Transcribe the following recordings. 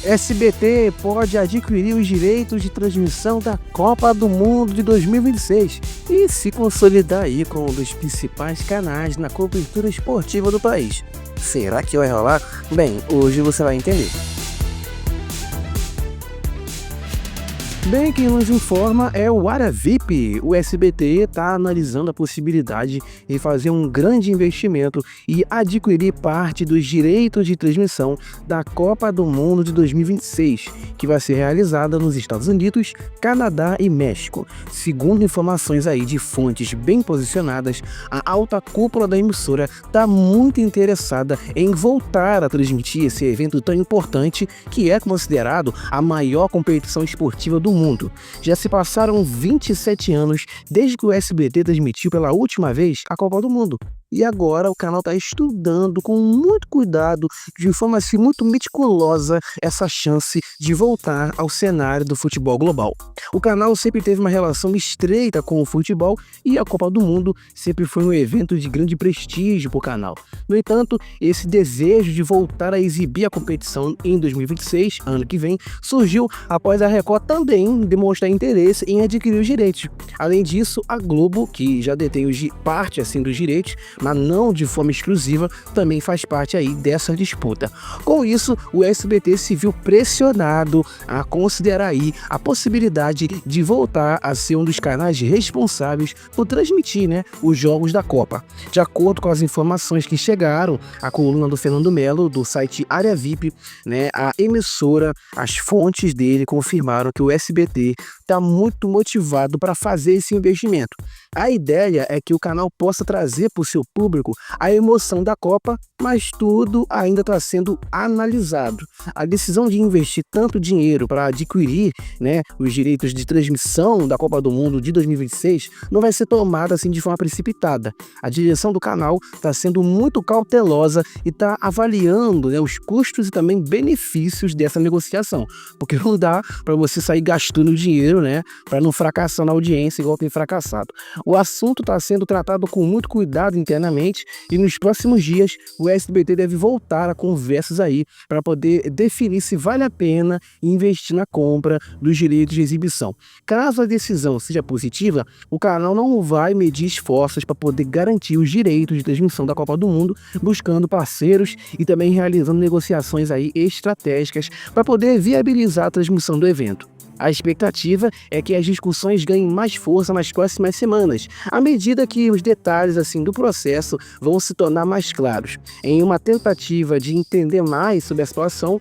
SBT pode adquirir os direitos de transmissão da Copa do Mundo de 2026 e se consolidar aí como um dos principais canais na cobertura esportiva do país. Será que vai rolar? Bem, hoje você vai entender. Bem, quem nos informa é o Área VIP. O SBT está analisando a possibilidade de fazer um grande investimento e adquirir parte dos direitos de transmissão da Copa do Mundo de 2026, que vai ser realizada nos Estados Unidos, Canadá e México. Segundo informações aí de fontes bem posicionadas, a alta cúpula da emissora está muito interessada em voltar a transmitir esse evento tão importante, que é considerado a maior competição esportiva do mundo. Já se passaram 27 anos desde que o SBT transmitiu pela última vez a Copa do Mundo. E agora o canal está estudando com muito cuidado, de forma assim muito meticulosa, essa chance de voltar ao cenário do futebol global. O canal sempre teve uma relação estreita com o futebol e a Copa do Mundo sempre foi um evento de grande prestígio para o canal. No entanto, esse desejo de voltar a exibir a competição em 2026, ano que vem, surgiu após a Record também demonstrar interesse em adquirir os direitos. Além disso, a Globo, que já detém parte assim dos direitos, mas não de forma exclusiva, também faz parte aí dessa disputa. Com isso, o SBT se viu pressionado a considerar aí a possibilidade de voltar a ser um dos canais responsáveis por transmitir, os jogos da Copa. De acordo com as informações que chegaram à coluna do Fernando Melo, do site Área VIP, a emissora, as fontes dele confirmaram que o SBT está muito motivado para fazer esse investimento. A ideia é que o canal possa trazer para o seu público a emoção da Copa, mas tudo ainda está sendo analisado. A decisão de investir tanto dinheiro para adquirir os direitos de transmissão da Copa do Mundo de 2026 não vai ser tomada assim de forma precipitada. A direção do canal está sendo muito cautelosa e está avaliando os custos e também benefícios dessa negociação, porque não dá para você sair gastando dinheiro para não fracassar na audiência igual tem fracassado. O assunto está sendo tratado com muito cuidado internamente e nos próximos dias o SBT deve voltar a conversas aí para poder definir se vale a pena investir na compra dos direitos de exibição. Caso a decisão seja positiva, o canal não vai medir esforços para poder garantir os direitos de transmissão da Copa do Mundo, buscando parceiros e também realizando negociações aí estratégicas para poder viabilizar a transmissão do evento. A expectativa é que as discussões ganhem mais força nas próximas semanas, à medida que os detalhes do processo vão se tornar mais claros. Em uma tentativa de entender mais sobre a situação,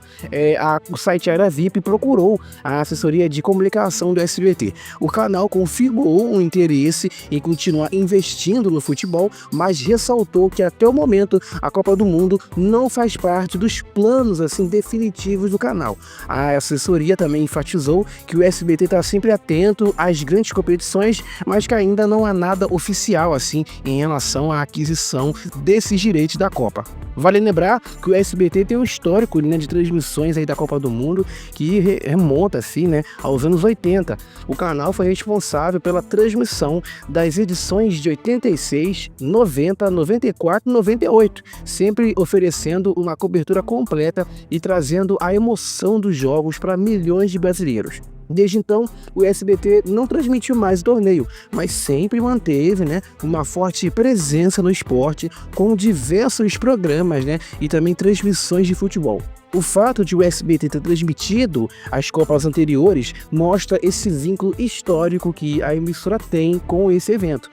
o site Área VIP procurou a assessoria de comunicação do SBT. O canal confirmou o interesse em continuar investindo no futebol, mas ressaltou que até o momento a Copa do Mundo não faz parte dos planos definitivos do canal. A assessoria também enfatizou que o SBT está sempre atento às grandes competições, mas que ainda não há nada oficial em relação à aquisição desses direitos da Copa. Vale lembrar que o SBT tem um histórico de transmissões aí da Copa do Mundo que remonta aos anos 80. O canal foi responsável pela transmissão das edições de 86, 90, 94 e 98, sempre oferecendo uma cobertura completa e trazendo a emoção dos jogos para milhões de brasileiros. Desde então, o SBT não transmitiu mais o torneio, mas sempre manteve uma forte presença no esporte com diversos programas e também transmissões de futebol. O fato de o SBT ter transmitido as Copas anteriores mostra esse vínculo histórico que a emissora tem com esse evento,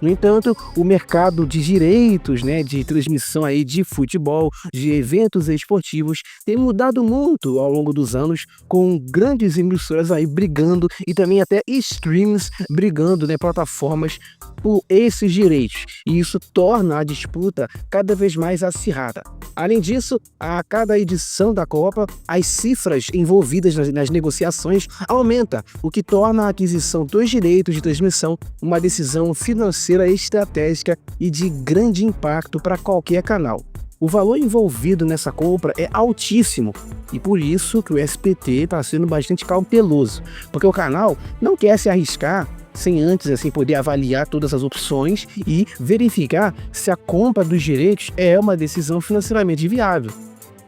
No entanto, o mercado de direitos, de transmissão aí de futebol, de eventos esportivos, tem mudado muito ao longo dos anos, com grandes emissoras aí brigando e também até streams brigando, plataformas por esses direitos. E isso torna a disputa cada vez mais acirrada. Além disso, a cada edição da Copa, as cifras envolvidas nas negociações aumentam, o que torna a aquisição dos direitos de transmissão uma decisão financeira estratégica e de grande impacto para qualquer canal. O valor envolvido nessa compra é altíssimo e por isso que o SBT está sendo bastante cauteloso, porque o canal não quer se arriscar sem antes poder avaliar todas as opções e verificar se a compra dos direitos é uma decisão financeiramente viável.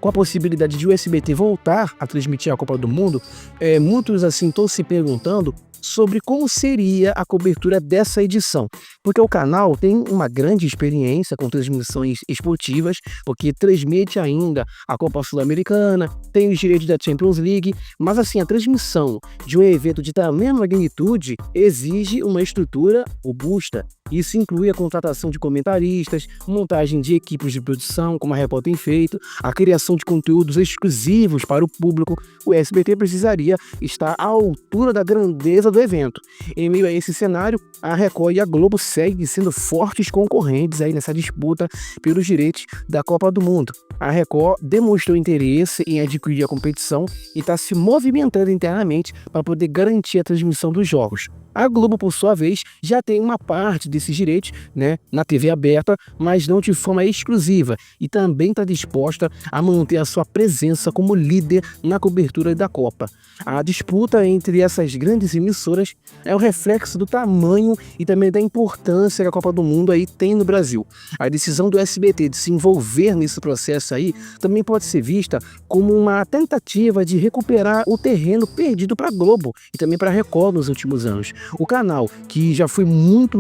com a possibilidade de o SBT voltar a transmitir a Copa do Mundo, muitos assim estão se perguntando sobre como seria a cobertura dessa edição, porque o canal tem uma grande experiência com transmissões esportivas, porque transmite ainda a Copa Sul-Americana, tem os direitos da Champions League, mas assim, a transmissão de um evento de tamanha magnitude exige uma estrutura robusta. Isso inclui a contratação de comentaristas, montagem de equipes de produção, como a Record tem feito, a criação de conteúdos exclusivos para o público. O SBT precisaria estar à altura da grandeza do evento. Em meio a esse cenário, a Record e a Globo seguem sendo fortes concorrentes aí nessa disputa pelos direitos da Copa do Mundo. A Record demonstrou interesse em adquirir a competição e está se movimentando internamente para poder garantir a transmissão dos jogos. A Globo, por sua vez, já tem uma parte desses direitos, né, na TV aberta, mas não de forma exclusiva, e também está disposta a manter a sua presença como líder na cobertura da Copa. A disputa entre essas grandes emissoras é o reflexo do tamanho e também da importância que a Copa do Mundo aí tem no Brasil. A decisão do SBT de se envolver nesse processo aí também pode ser vista como uma tentativa de recuperar o terreno perdido para a Globo e também para a Record nos últimos anos. O canal, que já foi muito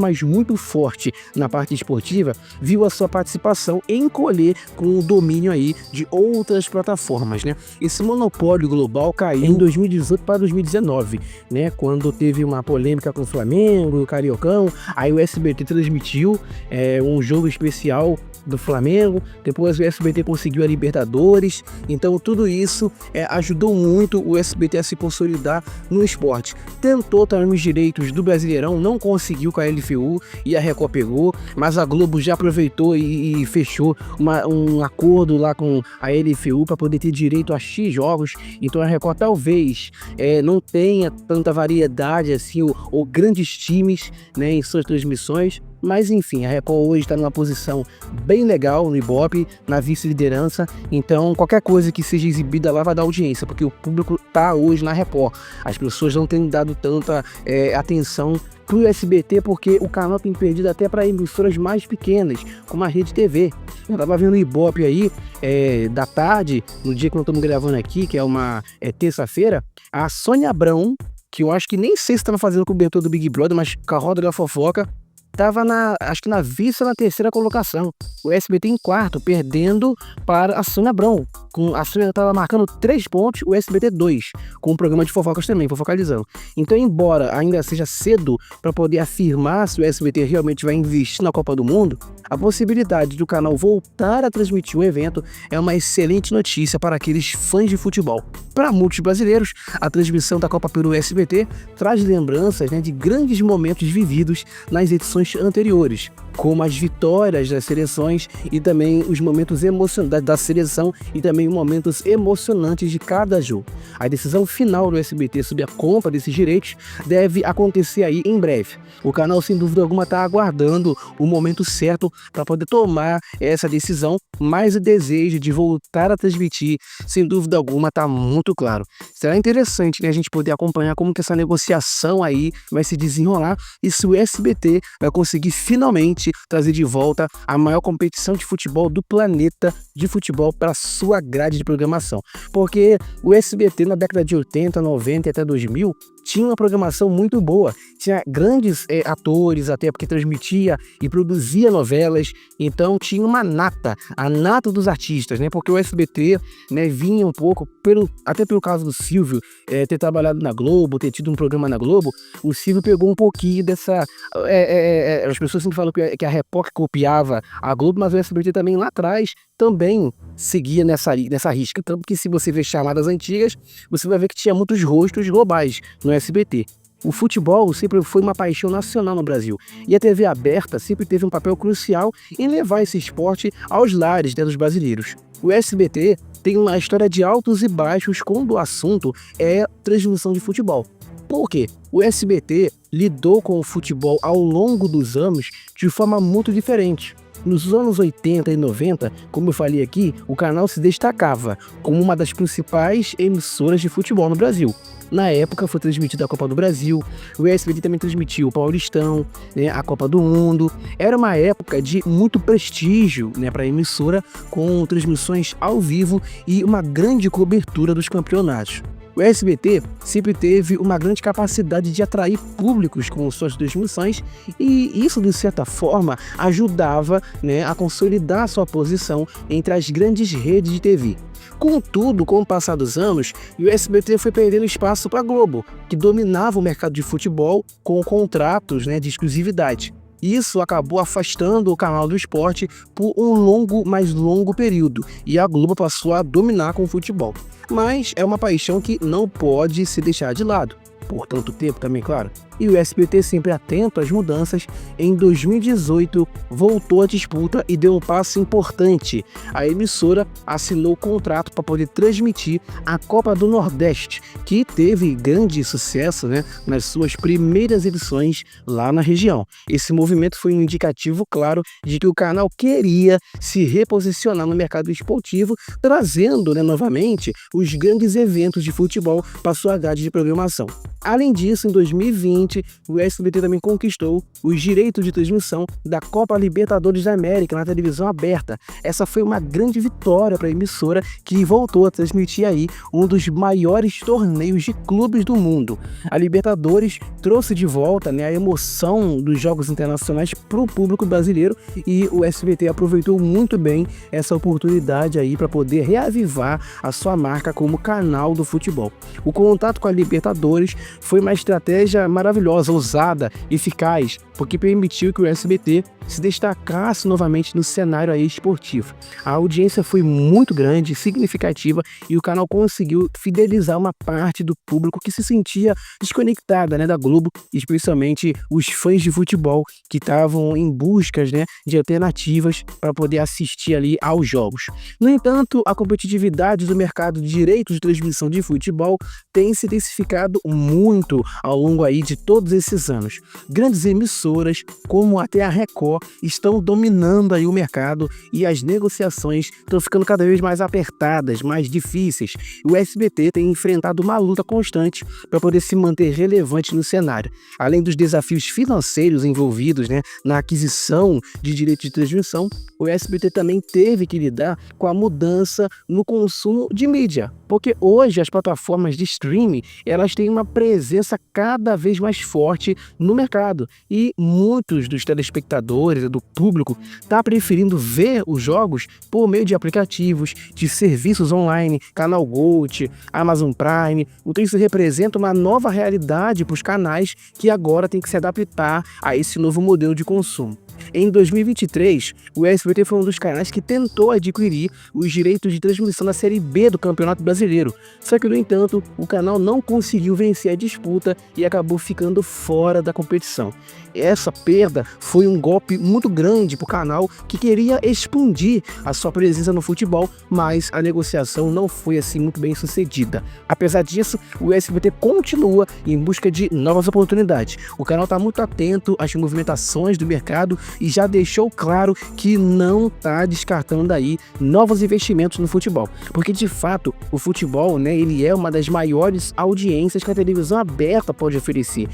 forte na parte esportiva, viu a sua participação encolher com o domínio aí de outras plataformas, né? Esse monopólio global caiu em 2018 para 2019, né? Quando teve uma polêmica com o Flamengo, o Cariocão, aí o SBT transmitiu um jogo especial do Flamengo, depois o SBT conseguiu a Libertadores, então tudo isso ajudou muito o SBT a se consolidar no esporte. Tentou também os direitos do Brasileirão, não conseguiu com a LFU e a Record pegou, mas a Globo já aproveitou e fechou um acordo lá com a LFU para poder ter direito a X jogos, então a Record talvez não tenha tanta variedade assim, ou grandes times, né, em suas transmissões. Mas enfim, a Record hoje está numa posição bem legal no Ibope, na vice-liderança, então qualquer coisa que seja exibida lá vai dar audiência, porque o público está hoje na Record. As pessoas não têm dado tanta atenção para o SBT, porque o canal tem perdido até para emissoras mais pequenas, como a Rede TV. Eu estava vendo o Ibope aí, da tarde, no dia que nós estamos gravando aqui, que é uma terça-feira, a Sônia Abrão, que eu acho que nem sei se estava fazendo cobertura do Big Brother, mas com a roda da fofoca, estava acho que na terceira colocação. O SBT em quarto, perdendo para a Sônia Abrão. A Sônia estava marcando 3 pontos, o SBT 2, com o programa de fofocas também, fofocalizando. Então, embora ainda seja cedo para poder afirmar se o SBT realmente vai investir na Copa do Mundo, a possibilidade do canal voltar a transmitir o evento é uma excelente notícia para aqueles fãs de futebol. Para muitos brasileiros, a transmissão da Copa pelo SBT traz lembranças, né, de grandes momentos vividos nas edições anteriores, como as vitórias das seleções e também os momentos emocionantes da seleção e também momentos emocionantes de cada jogo. A decisão final do SBT sobre a compra desses direitos deve acontecer aí em breve. O canal, sem dúvida alguma, está aguardando o momento certo para poder tomar essa decisão, mas o desejo de voltar a transmitir, sem dúvida alguma, está muito claro. Será interessante, né, a gente poder acompanhar como que essa negociação aí vai se desenrolar e se o SBT vai conseguir finalmente trazer de volta a maior competição de futebol do planeta de futebol para sua grade de programação. Porque o SBT na década de 80, 90 e até 2000 tinha uma programação muito boa, tinha grandes atores até, porque transmitia e produzia novelas, então tinha uma a nata dos artistas, né? Porque o SBT, né, vinha um pouco, até pelo caso do Silvio, ter trabalhado na Globo, ter tido um programa na Globo, o Silvio pegou um pouquinho dessa... as pessoas sempre falam que a Record copiava a Globo, mas o SBT também lá atrás também seguia nessa risca, tanto que se você ver chamadas antigas, você vai ver que tinha muitos rostos globais no SBT. O futebol sempre foi uma paixão nacional no Brasil e a TV aberta sempre teve um papel crucial em levar esse esporte aos lares, né, dos brasileiros. O SBT tem uma história de altos e baixos quando o assunto é transmissão de futebol. Por quê? O SBT lidou com o futebol ao longo dos anos de forma muito diferente. Nos anos 80 e 90, como eu falei aqui, o canal se destacava como uma das principais emissoras de futebol no Brasil. Na época foi transmitida a Copa do Brasil, o SBT também transmitiu o Paulistão, né, a Copa do Mundo. Era uma época de muito prestígio, né, para a emissora, com transmissões ao vivo e uma grande cobertura dos campeonatos. O SBT sempre teve uma grande capacidade de atrair públicos com suas transmissões e isso, de certa forma, ajudava, né, a consolidar sua posição entre as grandes redes de TV. Contudo, com o passar dos anos, o SBT foi perdendo espaço para a Globo, que dominava o mercado de futebol com contratos, né, de exclusividade. Isso acabou afastando o canal do esporte por um mais longo período, e a Globo passou a dominar com o futebol. Mas é uma paixão que não pode se deixar de lado, por tanto tempo também, claro. E o SBT, sempre atento às mudanças, em 2018 voltou à disputa e deu um passo importante. A emissora assinou o contrato para poder transmitir a Copa do Nordeste, que teve grande sucesso, né, nas suas primeiras edições lá na região. Esse movimento foi um indicativo claro de que o canal queria se reposicionar no mercado esportivo, trazendo, né, novamente os grandes eventos de futebol para sua grade de programação. Além disso, em 2020, o SBT também conquistou os direitos de transmissão da Copa Libertadores da América na televisão aberta. Essa foi uma grande vitória para a emissora, que voltou a transmitir aí um dos maiores torneios de clubes do mundo. A Libertadores trouxe de volta, né, a emoção dos jogos internacionais para o público brasileiro, e o SBT aproveitou muito bem essa oportunidade aí para poder reavivar a sua marca como canal do futebol. O contato com a Libertadores foi uma estratégia maravilhosa, ousada, eficaz, porque permitiu que o SBT se destacasse novamente no cenário aí esportivo. A audiência foi muito grande, significativa, e o canal conseguiu fidelizar uma parte do público que se sentia desconectada, né, da Globo, especialmente os fãs de futebol que estavam em buscas, né, de alternativas para poder assistir ali aos jogos. No entanto, a competitividade do mercado de direitos de transmissão de futebol tem se intensificado muito ao longo aí de todos esses anos. Grandes emissoras, como até a Record, estão dominando aí o mercado, e as negociações estão ficando cada vez mais apertadas, mais difíceis. O SBT tem enfrentado uma luta constante para poder se manter relevante no cenário. Além dos desafios financeiros envolvidos, né, na aquisição de direitos de transmissão, o SBT também teve que lidar com a mudança no consumo de mídia, porque hoje as plataformas de streaming, elas têm uma presença cada vez mais forte no mercado, e muitos dos telespectadores, do público, tá preferindo ver os jogos por meio de aplicativos, de serviços online, Canal Gold, Amazon Prime. Então isso representa uma nova realidade para os canais, que agora tem que se adaptar a esse novo modelo de consumo. Em 2023, o SBT foi um dos canais que tentou adquirir os direitos de transmissão da Série B do Campeonato Brasileiro. Só que, no entanto, o canal não conseguiu vencer a disputa e acabou ficando fora da competição. Essa perda foi um golpe muito grande para o canal, que queria expandir a sua presença no futebol, mas a negociação não foi assim muito bem sucedida. Apesar disso, o SBT continua em busca de novas oportunidades. O canal está muito atento às movimentações do mercado e já deixou claro que não está descartando aí novos investimentos no futebol, porque de fato o futebol, né, ele é uma das maiores audiências que a televisão aberta pode oferecer.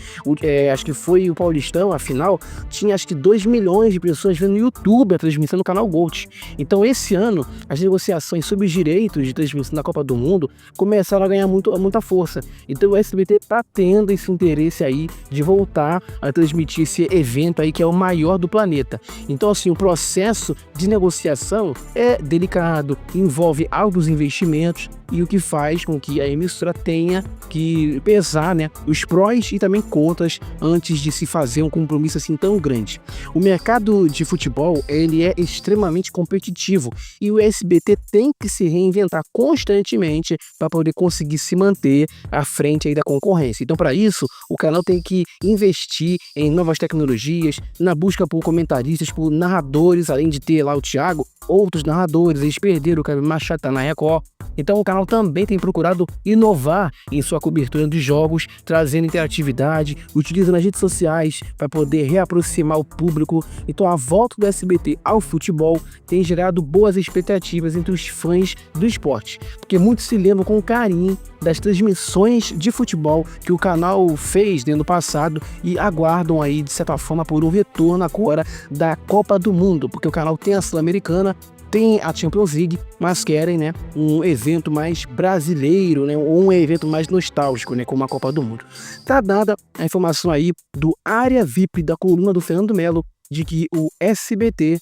Acho que foi o Paulistão, afinal, tinha acho que 2 milhões de pessoas vendo no YouTube a transmissão no Canal Gold. Então esse ano as negociações sobre os direitos de transmissão da Copa do Mundo começaram a ganhar muita força. Então o SBT está tendo esse interesse aí de voltar a transmitir esse evento aí, que é o maior do planeta. Então, assim, o processo de negociação é delicado, envolve altos investimentos, e o que faz com que a emissora tenha que pesar, né, os prós e também contras antes de se fazer um compromisso assim tão grande. O mercado de futebol, ele é extremamente competitivo, e o SBT tem que se reinventar constantemente para poder conseguir se manter à frente aí da concorrência. Então, para isso, o canal tem que investir em novas tecnologias, na busca por comentaristas, por narradores, além de ter lá o Thiago, outros narradores. Eles perderam, o Kleber Machado tá na Record. Então o canal também tem procurado inovar em sua cobertura de jogos, trazendo interatividade, utilizando as redes sociais para poder reaproximar o público. Então a volta do SBT ao futebol tem gerado boas expectativas entre os fãs do esporte, porque muitos se lembram com carinho das transmissões de futebol que o canal fez no passado e aguardam aí, de certa forma, por um retorno agora da Copa do Mundo, porque o canal tem a Sul-Americana, tem a Champions League, mas querem, né, um evento mais brasileiro, né, ou um evento mais nostálgico, né, como a Copa do Mundo. Tá dada a informação aí do Área VIP da coluna do Fernando Melo, de que o SBT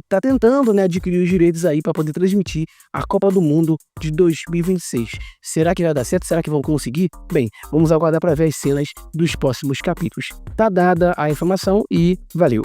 tá tentando, né, adquirir os direitos aí para poder transmitir a Copa do Mundo de 2026. Será que vai dar certo? Será que vão conseguir? Bem, vamos aguardar para ver as cenas dos próximos capítulos. Tá dada a informação e valeu!